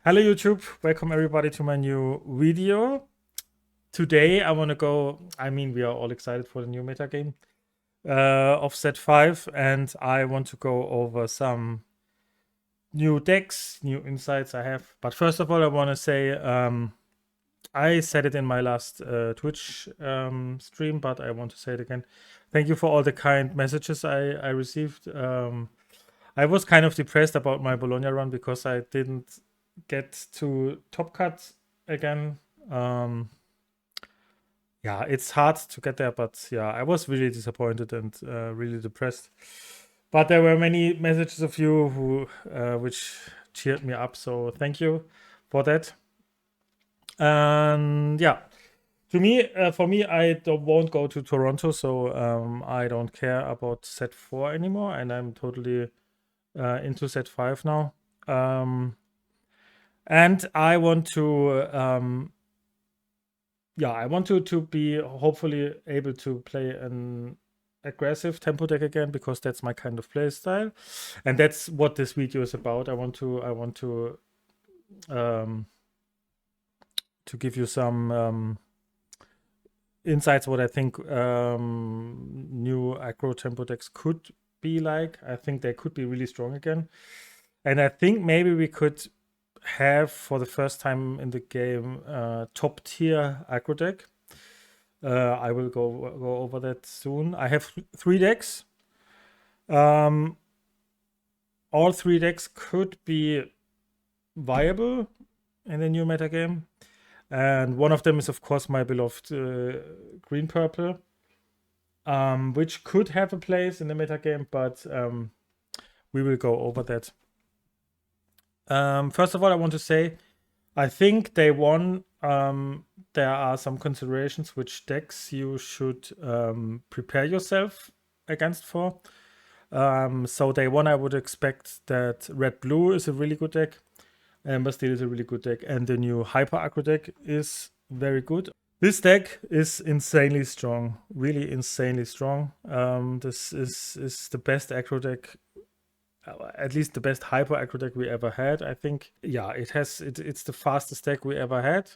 Hello YouTube, welcome everybody to my new video. Today I want to go, we are all excited for the new meta game of set 5, and I want to go over some new decks, new insights I have. But first of all, I want to say, I said it in my last Twitch stream, but I want to say it again. Thank you for all the kind messages I received. I was kind of depressed about my Bologna run because I didn't get to top cut again. Yeah, it's hard to get there, but yeah, I was really disappointed and really depressed. But there were many messages of you who which cheered me up, so thank you for that. And yeah, for me, won't go to Toronto, so I don't care about set 4 anymore, and I'm totally into set 5 now. And I want to I want to be hopefully able to play an aggressive tempo deck again, because that's my kind of play style, and that's what this video is about. I want to give you some insights what I think new aggro tempo decks could be like. I think they could be really strong again, and I think maybe we could have for the first time in the game top tier aggro deck. I will go over that soon. I have 3 decks. All 3 decks could be viable in the new meta game, and one of them is of course my beloved green purple, which could have a place in the meta game, but we will go over that. First of all, I want to say I think day one there are some considerations which decks you should prepare yourself against for. So day one, I would expect that red blue is a really good deck, Amber Steel is a really good deck, and the new hyper aggro deck is very good. This deck is insanely strong, really insanely strong. This is the best aggro deck, at least the best hyper aggro deck we ever had, I think. Yeah, it's the fastest deck we ever had,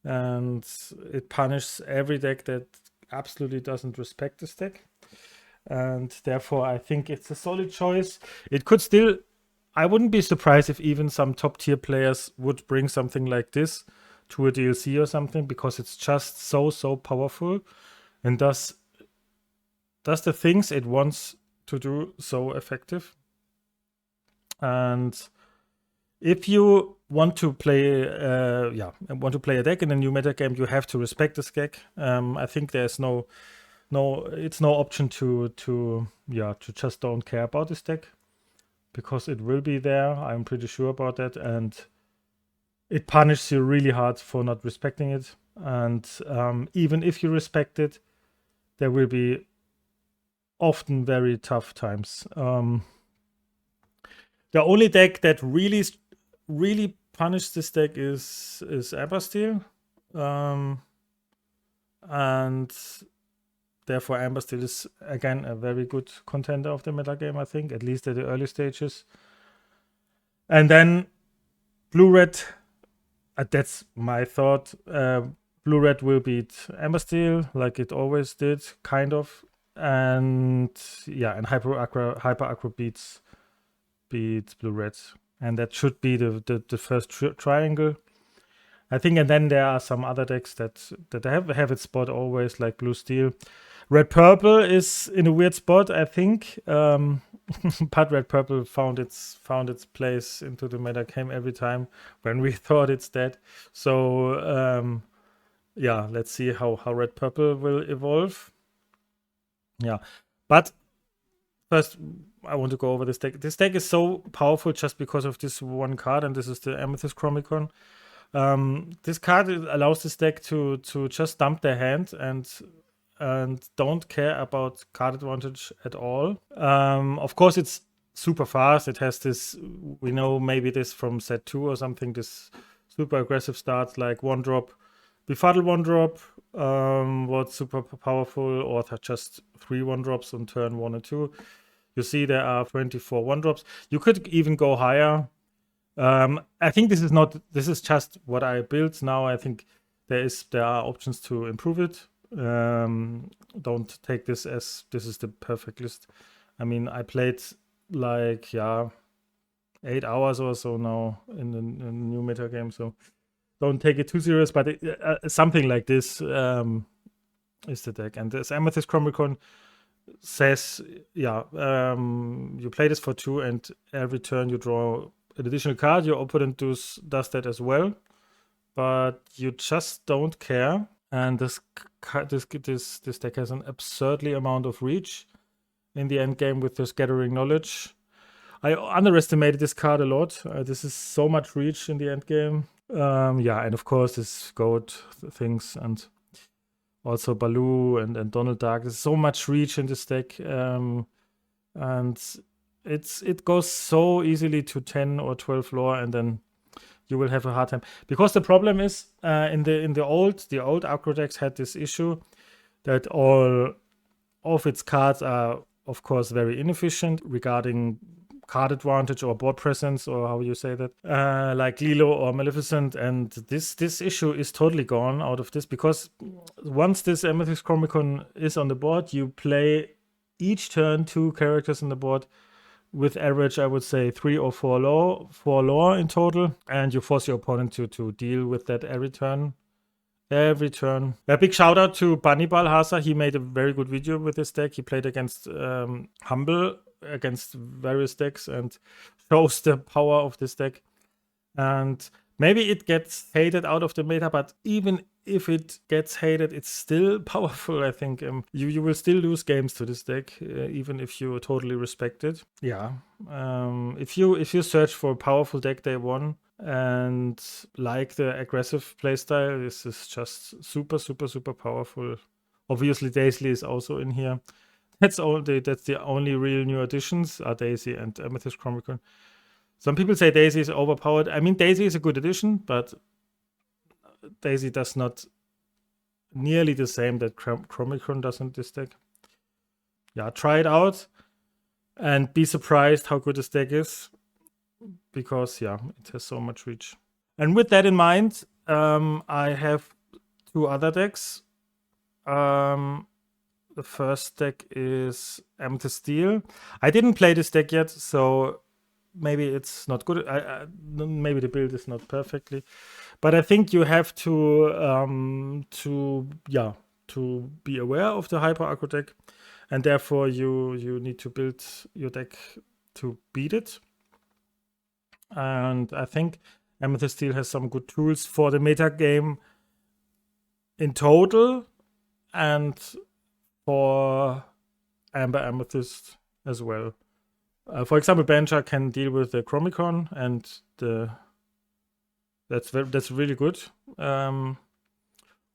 and it punishes every deck that absolutely doesn't respect this deck, and therefore I think it's a solid choice. It could still, I wouldn't be surprised if even some top tier players would bring something like this to a DLC or something, because it's just so powerful and does the things it wants to do so effective. And if you want to play a deck in a new meta game, you have to respect this deck. I think there's no option to just don't care about this deck, because it will be there. I'm pretty sure about that, and it punishes you really hard for not respecting it. And even if you respect it, there will be often very tough times. The only deck that really punished this deck is Amber Steel, and therefore Amber Steel is again a very good contender of the meta game, I think, at least at the early stages. And then blue red, that's my thought. Blue red will beat Amber Steel like it always did, kind of, and and hyper aggro beats blue red, and that should be the first triangle, I think. And then there are some other decks that have its spot always, like blue steel. Red purple is in a weird spot, I think, but red purple found its place into the meta game every time when we thought it's dead. So let's see how red purple will evolve. Yeah, but first, I want to go over this deck. This deck is so powerful just because of this one card, and this is the Amethyst Chromicon. This card allows this deck to just dump their hand and don't care about card advantage at all. Of course, it's super fast. It has this, we know maybe this from set 2 or something, this super aggressive start, like 1-drop, befuddle 1-drop, what's super powerful, or just 3 1-drops on turn 1 and 2. You see there are 24 1-drops. You could even go higher. I think this is just what I built now. I think there are options to improve it. Don't take this as this is the perfect list. I mean, I played like 8 hours or so now in the new meta game, so don't take it too serious. But something like this is the deck, and this Amethyst Chromicon says, you play this for 2, and every turn you draw an additional card. Your opponent does that as well, but you just don't care. And this deck has an absurdly amount of reach in the end game with this Gathering Knowledge. I underestimated this card a lot. This is so much reach in the end game. And of course this goat things, and also Baloo and Donald Duck. There's so much reach in this deck, and it goes so easily to 10 or 12 lore, and then you will have a hard time, because the problem is in the old Aggro decks had this issue that all of its cards are of course very inefficient regarding card advantage or board presence, or how you say that, like Lilo or Maleficent. And this issue is totally gone out of this, because once this Amethyst Chromicon is on the board, you play each turn 2 characters on the board with average, I would say, 3 or 4 lore in total, and you force your opponent to deal with that every turn. A big shout out to Bunny Balhasa. He made a very good video with this deck. He played against Humble, against various decks, and shows the power of this deck. And maybe it gets hated out of the meta, but even if it gets hated, it's still powerful. I think you will still lose games to this deck, even if you totally respect it. Yeah. If you search for a powerful deck day 1 and like the aggressive playstyle, this is just super, super, super powerful. Obviously, Daisy is also in here. That's the only real new additions are Daisy and Amethyst Chromicon. Some people say Daisy is overpowered. I mean, Daisy is a good addition, but Daisy does not nearly the same that Chromicon does in this deck. Yeah, try it out and be surprised how good this deck is, because it has so much reach. And with that in mind, I have 2 other decks. The first deck is Amethyst Steel. I didn't play this deck yet, so maybe it's not good. Maybe the build is not perfectly, but I think you have to be aware of the hyper aggro deck, and therefore you need to build your deck to beat it. And I think Amethyst Steel has some good tools for the meta game in total, and for Amber Amethyst as well. For example, Bancha can deal with the Chromicon, and that's really good.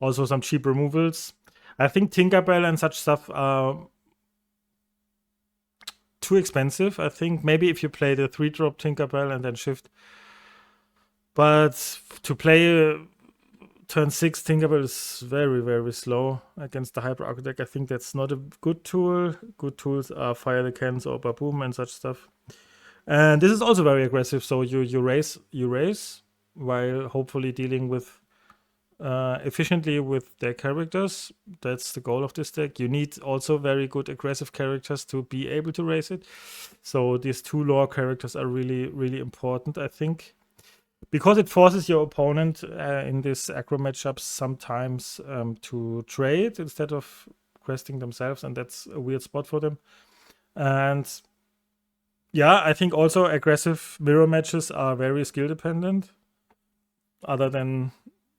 Also some cheap removals. I think Tinkerbell and such stuff are too expensive. I think maybe if you play the 3-drop Tinkerbell and then shift. But to play turn 6 Tinkerbell is very, very slow against the Hyper Aggro deck. I think that's not a good tool. Good tools are Fire the Cans or Baboom and such stuff. And this is also very aggressive, so you raise while hopefully dealing with efficiently with their characters. That's the goal of this deck. You need also very good aggressive characters to be able to raise it. So these 2 lore characters are really, really important, I think, because it forces your opponent in these aggro matchups sometimes to trade instead of questing themselves, and that's a weird spot for them. And I think also aggressive mirror matches are very skill dependent. Other than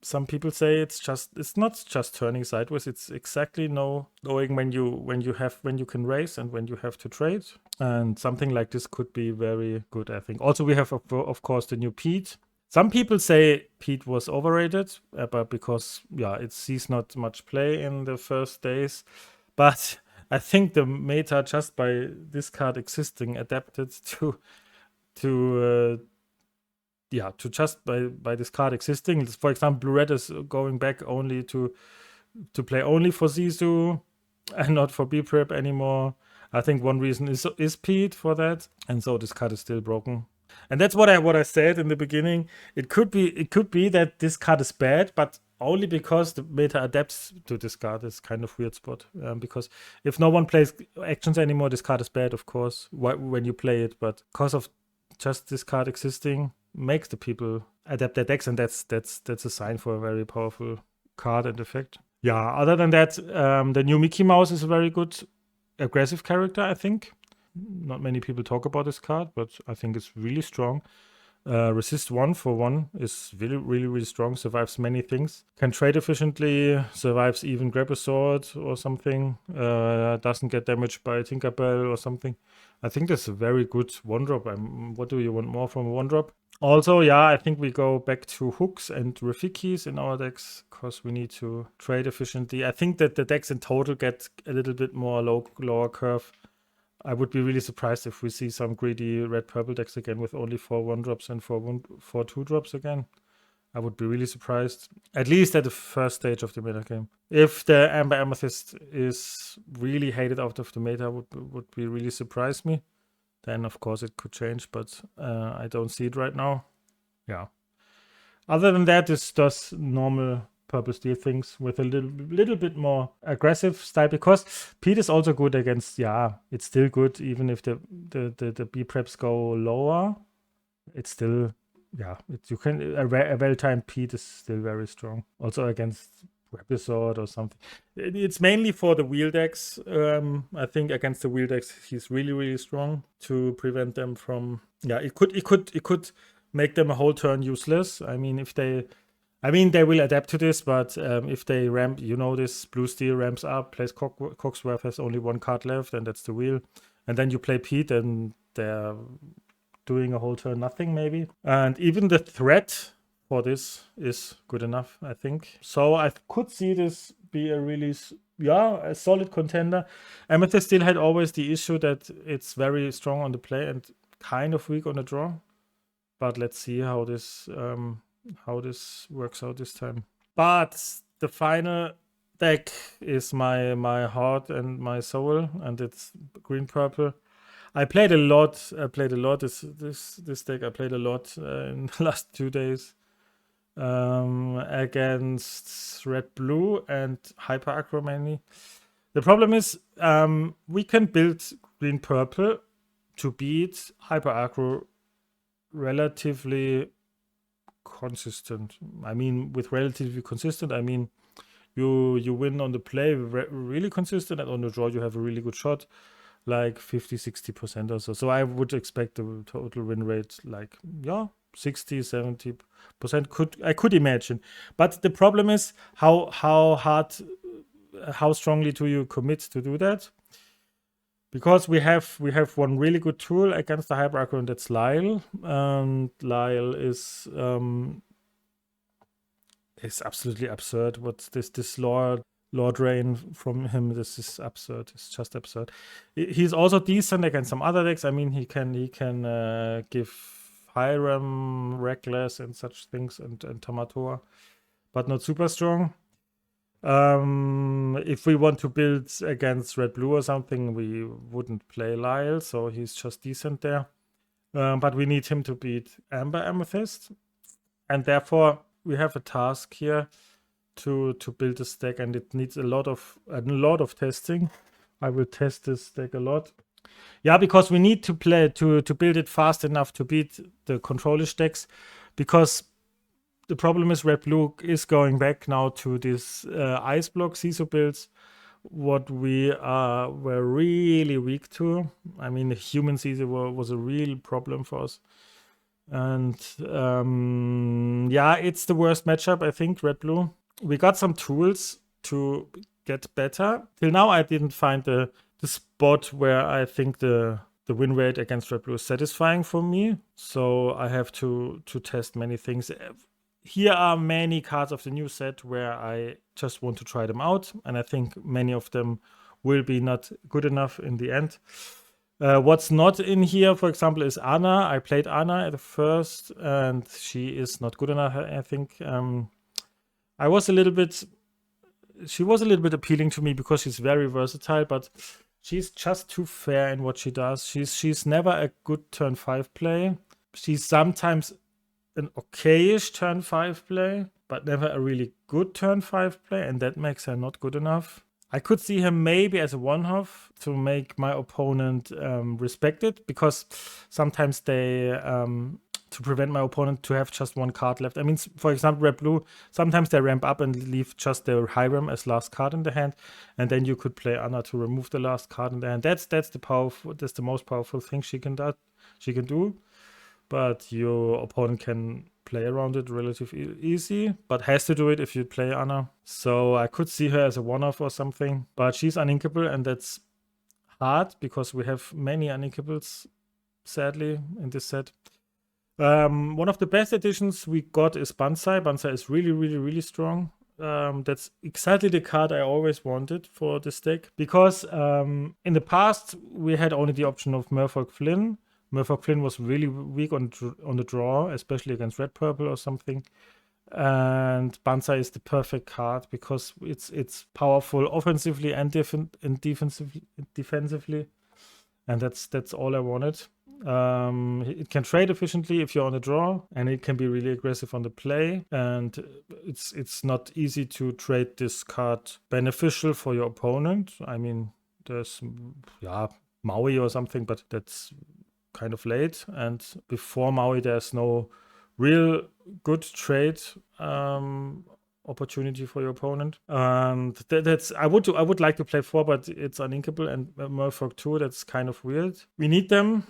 some people say it's not just turning sideways. It's exactly knowing when you can raise and when you have to trade. And something like this could be very good, I think. Also, we have of course the new Pete. Some people say Pete was overrated, but because it sees not much play in the first days. But I think the meta, just by this card existing, adapted to just by this card existing. For example, Blue Red is going back only to play only for Zizou and not for B-Prep anymore. I think one reason is Pete for that, and so this card is still broken. And that's what I said in the beginning. It could be that this card is bad, but only because the meta adapts to this card. It's kind of weird spot. Because if no one plays actions anymore, this card is bad, of course, when you play it. But because of just this card existing, makes the people adapt their decks, and that's a sign for a very powerful card and effect. Yeah. Other than that, the new Mickey Mouse is a very good aggressive character, I think. Not many people talk about this card, but I think it's really strong. Resist 1 for 1 is really strong. Survives many things. Can trade efficiently. Survives even grab a sword or something. Doesn't get damaged by Tinkerbell or something. I think that's a very good 1-drop. What do you want more from a 1-drop? Also, yeah, I think we go back to hooks and Rafikis in our decks because we need to trade efficiently. I think that the decks in total get a little bit more lower curve. I would be really surprised if we see some greedy red-purple decks again with only 4 1-drops and 4 2-drops again. I would be really surprised, at least at the first stage of the meta game. If the Amber Amethyst is really hated out of the meta, would be really surprise me. Then, of course, it could change, but I don't see it right now. Yeah. Other than that, this does normal purple steel things with a little bit more aggressive style, because Pete is also good against, yeah, it's still good even if the B preps go lower. It's still, yeah, you can a well-timed Pete is still very strong. Also against Episode or something. It's mainly for the wheel decks. I think against the wheel decks he's really strong to prevent them from, yeah, it could make them a whole turn useless. I mean, they will adapt to this, but if they ramp, this blue steel ramps up, plays Cogsworth, has only 1 card left, and that's the wheel. And then you play Pete, and they're doing a whole turn nothing, maybe. And even the threat for this is good enough, I think. So I could see this be a solid contender. Amethyst still had always the issue that it's very strong on the play and kind of weak on the draw. But let's see how this works out this time. But the final deck is my heart and my soul, and it's green purple. I played a lot. This deck I played a lot in the last 2 days against red blue and hyper aggro mainly. The problem is we can build green purple to beat hyper aggro relatively consistent. I mean, with relatively consistent, I mean you win on the play really consistent, and on the draw you have a really good shot, like 50-60% or so. So I would expect the total win rate like 60-70%. I could imagine, but the problem is how strongly do you commit to do that? Because we have one really good tool against the hyper aggro, and that's Lyle. Lyle is absolutely absurd. What's this lore drain from him? This is absurd. It's just absurd. He's also decent against some other decks. I mean, he can give Hiram, Reckless, and such things, and Tamatoa, but not super strong. If we want to build against red blue or something, we wouldn't play Lyle, so he's just decent there. But we need him to beat Amber Amethyst, and therefore we have a task here to build this deck, and it needs a lot of testing. I will test this deck a lot. Yeah, because we need to play to build it fast enough to beat the controlish decks, because the problem is red blue is going back now to this ice block CISO builds, what we were really weak to. I mean, the human CISO was a real problem for us. And it's the worst matchup, I think, red blue. We got some tools to get better. Till now, I didn't find the spot where I think the win rate against red blue is satisfying for me. So I have to test many things. Here are many cards of the new set where I just want to try them out, and I think many of them will be not good enough in the end. What's not in here, for example, is Anna. I played Anna at first, and she is not good enough, I think. She was a little bit appealing to me because she's very versatile, but she's just too fair in what she does. She's never a good turn 5 play. she's sometimes an okayish turn 5 play, but never a really good turn 5 play, and that makes her not good enough. I could see her maybe as a one-off to make my opponent respect it, because sometimes they to prevent my opponent to have just one card left. I mean, for example, red blue, sometimes they ramp up and leave just their Hiram as last card in the hand, and then you could play Anna to remove the last card in the hand. That's the most powerful thing she can do. But your opponent can play around it relatively easy, but has to do it if you play Anna. So I could see her as a one-off or something, but she's uninkable, and that's hard because we have many uninkables, sadly, in this set. One of the best additions we got is Banzai. Banzai is really, really, really strong. That's exactly the card I always wanted for this deck, because in the past we had only the option of Merfolk Flynn. Merfolk Flynn was really weak on the draw, especially against red purple or something. And Banzai is the perfect card because it's powerful offensively and defensively, and that's all I wanted. It can trade efficiently if you're on the draw, and it can be really aggressive on the play, and it's not easy to trade this card beneficial for your opponent. I mean, there's Maui or something, but that's kind of late, and before Maui there's no real good trade opportunity for your opponent. And that's I would like to play 4, but it's uninkable, and Merfolk 2, that's kind of weird. We need them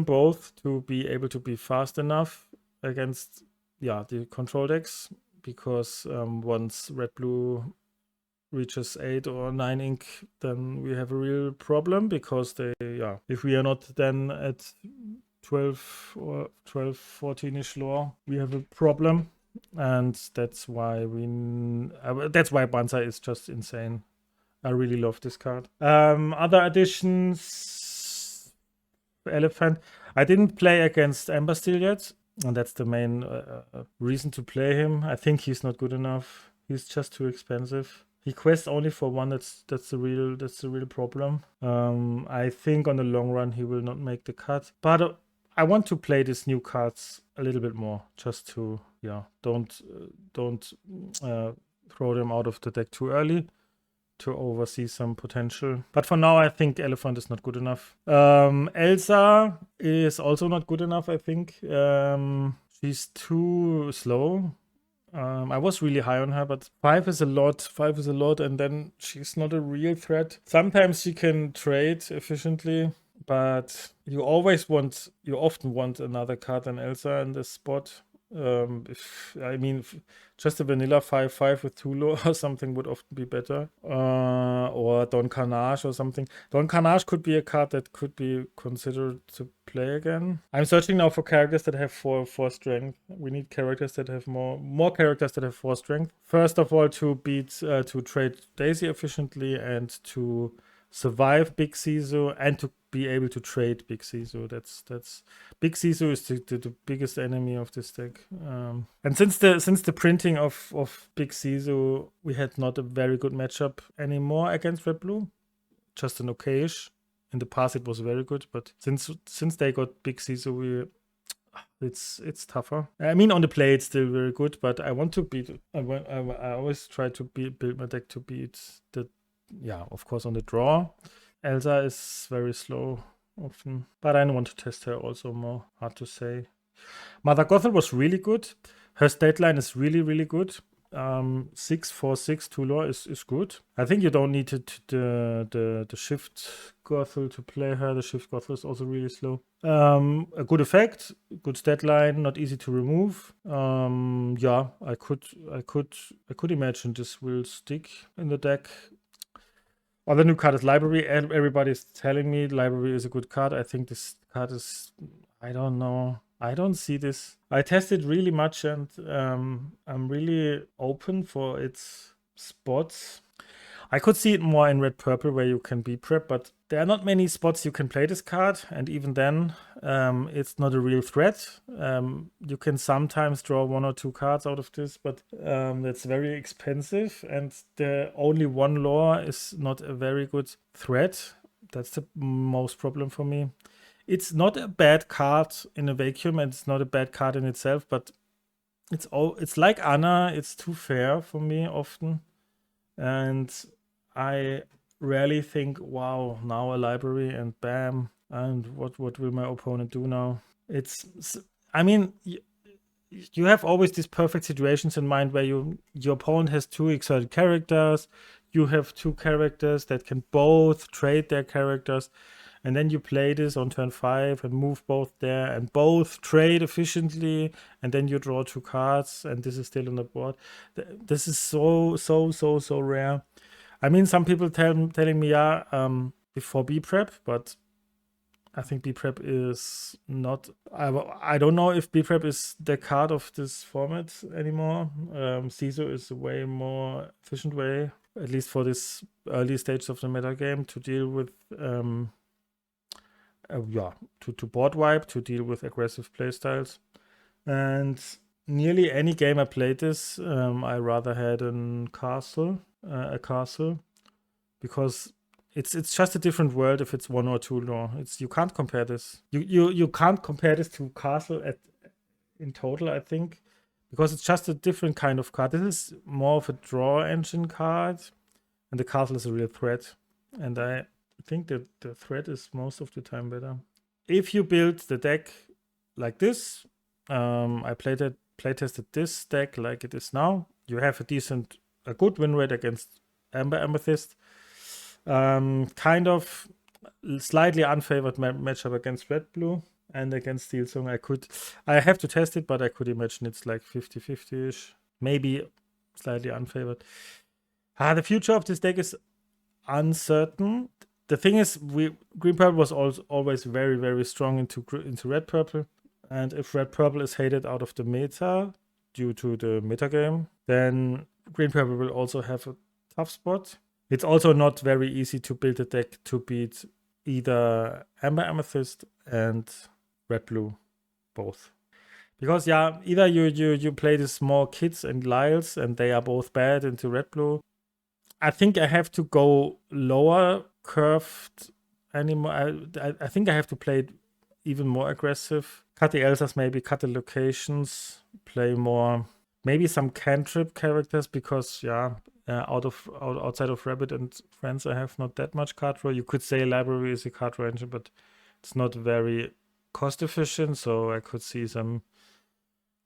both to be able to be fast enough against the control decks, because once red blue reaches 8 or 9 ink, then we have a real problem, because if we are not then at 12 or 12, 14-ish lore, we have a problem. And that's why Banzai is just insane. I really love this card. Other additions, Elephant. I didn't play against Ember Steel yet, and that's the main reason to play him. I think he's not good enough. He's just too expensive. He quests only for 1. That's the real problem. I think on the long run he will not make the cut, but I want to play these new cards a little bit more, just to don't throw them out of the deck too early, to oversee some potential. But for now, I think Elephant is not good enough. Elsa is also not good enough, I think. She's too slow. I was really high on her, but 5 is a lot. 5 is a lot, and then she's not a real threat. Sometimes she can trade efficiently, but you often want another card than Elsa in this spot. Just a vanilla 5/5 with 2 low or something would often be better. Or Don Carnage or something. Don Carnage could be a card that could be considered to play again. I'm searching now for characters that have 4 strength. We need characters that have more characters that have 4 strength. First of all, to trade Daisy efficiently, and to survive Big Sisu, and to be able to trade Big Sisu. That's Big Sisu is the biggest enemy of this deck. And since the printing of Big Sisu, we had not a very good matchup anymore against red blue. Just an okayish. In the past it was very good, but since they got Big Sisu, it's tougher. I mean, on the play it's still very good, but I want to beat. I always try to build my deck to beat the. Yeah, of course, on the draw. Elsa is very slow often, but I want to test her also more. Hard to say. Mother Gothel was really good. Her stat line is really, really good. 6/4/6 2 lore is good. I think you don't need the Shift Gothel to play her. The Shift Gothel is also really slow. A good effect, good stat line, not easy to remove. I could imagine this will stick in the deck. Other new card is Library, and everybody's telling me Library is a good card. I think this card is, I don't know. I don't see this. I tested really much, and I'm really open for its spots. I could see it more in red purple, where you can be prep, but there are not many spots you can play this card, and even then it's not a real threat. You can sometimes draw 1 or 2 cards out of this, but that's very expensive, and the only 1 lore is not a very good threat. That's the most problem for me. It's not a bad card in a vacuum, and it's not a bad card in itself, but it's like Anna. It's too fair for me often, and I rarely think, wow, now a library and bam, and what will my opponent do now? I mean, you have always these perfect situations in mind where your opponent has two exotic characters, you have two characters that can both trade their characters, and then you play this on turn 5 and move both there and both trade efficiently, and then you draw 2 cards, and this is still on the board. This is so rare. I mean, some people telling me, yeah, before B prep, but I think B prep is not. I don't know if B prep is the card of this format anymore. CISO is a way more efficient way, at least for this early stage of the meta game, to deal with to board wipe, to deal with aggressive playstyles. And nearly any game I played this, I rather had a castle, because it's just a different world if it's 1 or 2 law. You can't compare this. You can't compare this to castle in total, I think, because it's just a different kind of card. This is more of a draw engine card, and the castle is a real threat. And I think that the threat is most of the time better. If you build the deck like this, I playtested this deck like it is now. You have a good win rate against Amethyst. Kind of slightly unfavored matchup against Red Blue and against Steel Song. I have to test it, but I could imagine it's like 50-50-ish. Maybe slightly unfavored. The future of this deck is uncertain. The thing is, green purple was always very, very strong into red purple, and if red purple is hated out of the meta due to the meta game, then green purple will also have a tough spot. It's also not very easy to build a deck to beat either Amber Amethyst and red blue, both. Because either you play the small kids and Lyles, and they are both bad into red blue. I think I have to go lower curved anymore. I think I have to play even more aggressive. Cut the Elsas, maybe cut the locations, play more, maybe some cantrip characters, because outside of Rabbit and Friends, I have not that much card draw. You could say library is a card draw engine, but it's not very cost efficient. So I could see some,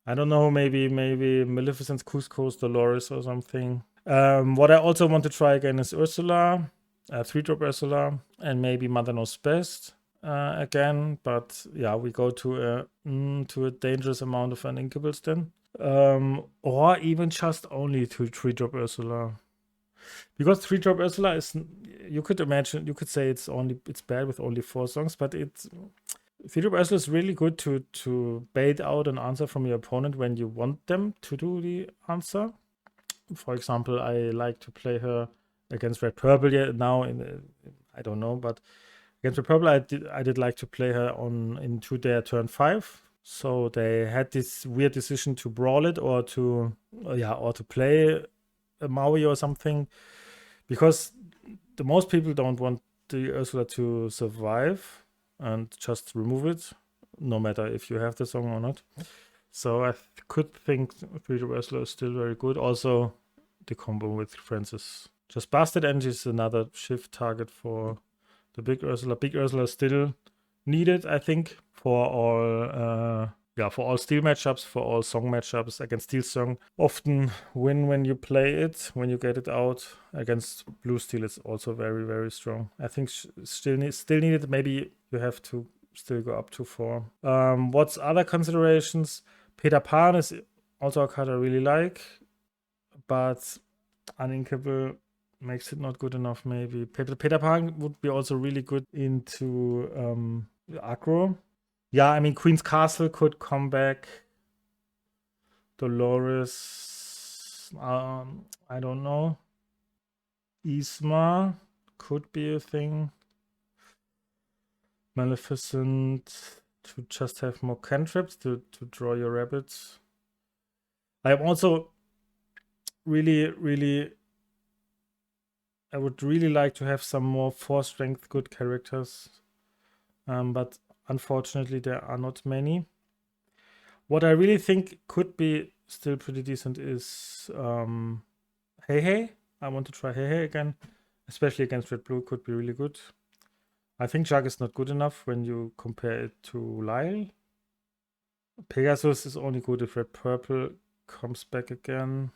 I don't know, maybe Maleficent's Cusco's Dolores or something. What I also want to try again is Ursula, 3-drop Ursula, and maybe Mother Knows Best again. But we go to a dangerous amount of uninkables then. Or even just only to 3-drop Ursula. Because 3-drop Ursula is, you could say it's bad with only 4 songs, but 3-drop Ursula is really good to bait out an answer from your opponent when you want them to do the answer. For example, I like to play her against red purple now. I don't know, but against red purple, I did like to play her into their turn 5. So they had this weird decision to brawl it or to play a Maui or something, because the most people don't want the Ursula to survive and just remove it, no matter if you have the song or not. So I could think 3-drop Ursula is still very good. Also, the combo with Friends is just busted, and is another shift target for the big Ursula. Big Ursula is still needed, I think, for all steel matchups, for all song matchups. Against steel song, often win when you play it, when you get it out. Against blue steel, it's also very, very strong. I think still needed. Maybe you have to still go up to 4. What's other considerations? Peter Pan is also a card I really like, but uninkable makes it not good enough. Maybe Peter Pan would be also really good into aggro. Yeah, I mean, Queen's Castle could come back. Dolores, I don't know. Isma could be a thing. Maleficent, to just have more cantrips to draw your rabbits. I'm also really, I would really like to have some more 4 strength good characters. But unfortunately, there are not many. What I really think could be still pretty decent is Hey Hey. I want to try Hey Hey again, especially against Red Blue. Could be really good. I think Jug is not good enough when you compare it to Lyle. Pegasus is only good if Red Purple comes back again.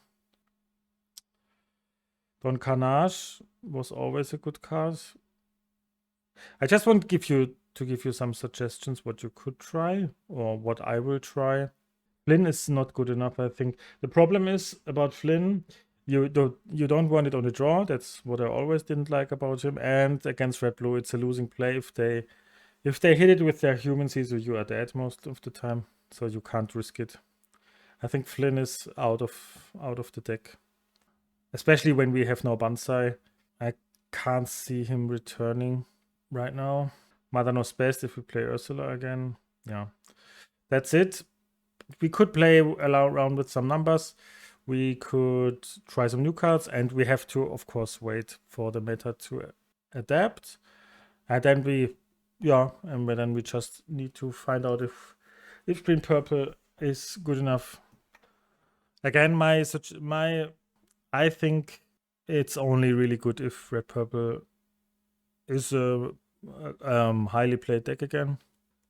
Don Carnage was always a good card. I just want to give you some suggestions what you could try or what I will try. Flynn is not good enough, I think. The problem is about Flynn, you don't want it on the draw. That's what I always didn't like about him. And against Red Blue, it's a losing play if they hit it with their human Caesar, you are dead most of the time, so you can't risk it. I think Flynn is out of the deck, especially when we have no Banzai. I can't see him returning right now. Mother knows best if we play Ursula again. Yeah, that's it. We could play around with some numbers. We could try some new cards, and we have to, of course, wait for the meta to adapt. And then then we just need to find out if green purple is good enough. Again, I think it's only really good if red purple is a highly played deck again.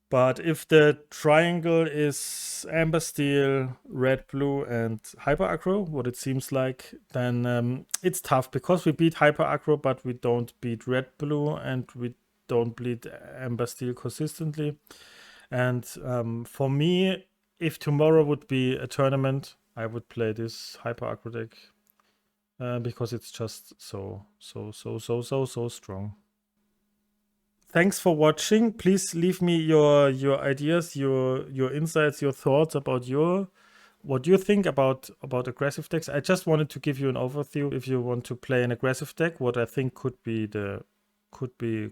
But if the triangle is amber steel, red blue, and hyper aggro, what it seems like, then it's tough because we beat hyper aggro, but we don't beat red blue, and we don't beat amber steel consistently. And for me, if tomorrow would be a tournament, I would play this hyper aggro deck because it's just so strong. Thanks for watching. Please leave me your ideas, your insights, your thoughts about what you think about aggressive decks. I just wanted to give you an overview. If you want to play an aggressive deck, what I think could be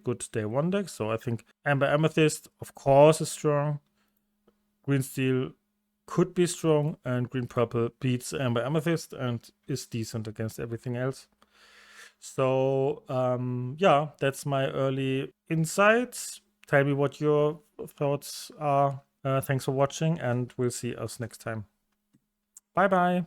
good day one deck. So I think Amber Amethyst, of course, is strong. Green Steel could be strong, and Green Purple beats Amber Amethyst and is decent against everything else. So yeah, that's my early insights. Tell me what your thoughts are. Thanks for watching, and we'll see us next time. Bye bye.